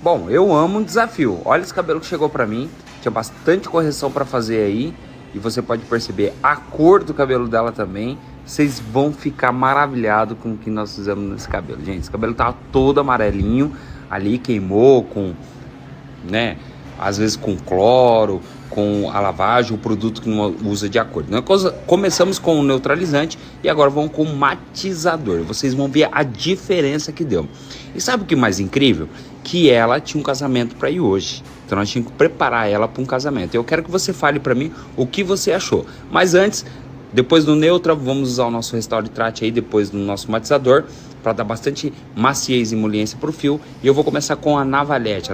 Bom, eu amo um desafio. Olha esse cabelo que chegou pra mim. Tinha bastante correção pra fazer aí. E você pode perceber a cor do cabelo dela também. Vocês vão ficar maravilhados com o que nós fizemos nesse cabelo. Gente, esse cabelo tava todo amarelinho. Ali queimou com, né? Às vezes com cloro, com a lavagem, o produto que não usa de acordo. Nós começamos com o neutralizante e agora vamos com o matizador. Vocês vão ver a diferença que deu. E sabe o que é mais incrível? Que ela tinha um casamento para ir hoje. Então nós tínhamos que preparar ela para um casamento. Eu quero que você fale para mim o que você achou. Mas antes, depois do neutra, vamos usar o nosso Restaure Trate aí, depois do nosso matizador, para dar bastante maciez e emoliência para o fio. E eu vou começar com a navalhete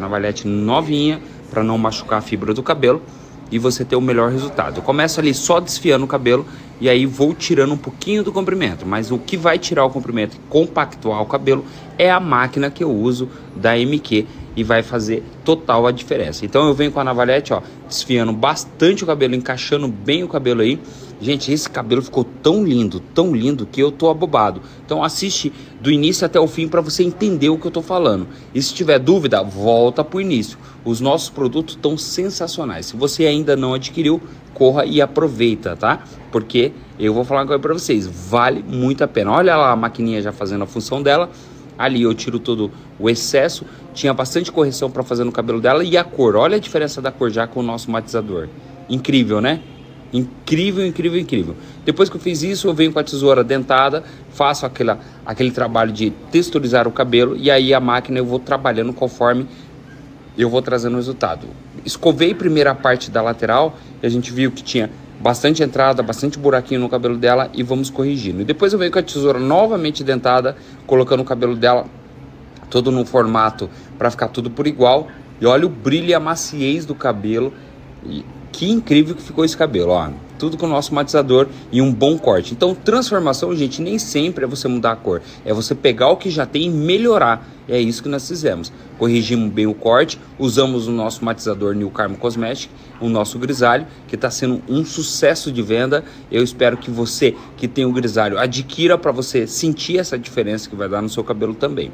novinha, para não machucar a fibra do cabelo e você ter o melhor resultado. Eu começo ali só desfiando o cabelo e aí vou tirando um pouquinho do comprimento, mas o que vai tirar o comprimento e compactuar o cabelo é a máquina que eu uso da MQ e vai fazer total a diferença. Então eu venho com a navalhete, ó, desfiando bastante o cabelo, encaixando bem o cabelo aí. Gente, esse cabelo ficou tão lindo que eu tô abobado. Então assiste do início até o fim para você entender o que eu tô falando. E se tiver dúvida, volta pro início. Os nossos produtos estão sensacionais. Se você ainda não adquiriu, corra e aproveita, tá? Porque eu vou falar uma coisa para vocês, vale muito a pena. Olha lá a maquininha já fazendo a função dela. Ali eu tiro todo o excesso. Tinha bastante correção para fazer no cabelo dela. E a cor, olha a diferença da cor já com o nosso matizador. Incrível, né? Incrível, incrível, incrível. Depois que eu fiz isso, eu venho com a tesoura dentada, faço aquele trabalho de texturizar o cabelo e aí a máquina eu vou trabalhando conforme eu vou trazendo o resultado. Escovei primeiro a parte da lateral e a gente viu que tinha bastante entrada, bastante buraquinho no cabelo dela e vamos corrigindo. E depois eu venho com a tesoura novamente dentada, colocando o cabelo dela todo no formato para ficar tudo por igual. E olha o brilho e a maciez do cabelo. E que incrível que ficou esse cabelo, ó. Tudo com o nosso matizador e um bom corte. Então, transformação, gente, nem sempre é você mudar a cor. É você pegar o que já tem e melhorar. É isso que nós fizemos. Corrigimos bem o corte, usamos o nosso matizador New Carmo Cosmetic, o nosso grisalho, que está sendo um sucesso de venda. Eu espero que você que tem o grisalho adquira para você sentir essa diferença que vai dar no seu cabelo também.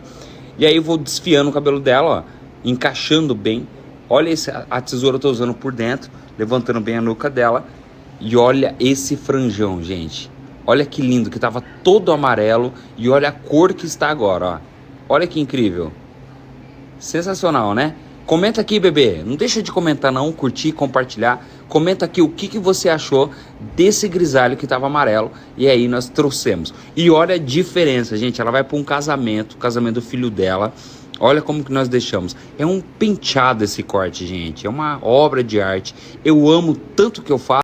E aí eu vou desfiando o cabelo dela, ó, encaixando bem. Olha a tesoura eu estou usando por dentro, levantando bem a nuca dela. E olha esse franjão, gente. Olha que lindo, que estava todo amarelo. E olha a cor que está agora, ó. Olha que incrível. Sensacional, né? Comenta aqui, bebê. Não deixa de comentar não, curtir, compartilhar. Comenta aqui o que você achou desse grisalho que estava amarelo. E aí nós trouxemos. E olha a diferença, gente. Ela vai para um casamento, o casamento do filho dela. Olha como que nós deixamos. É um penteado esse corte, gente. É uma obra de arte. Eu amo tanto que eu faço.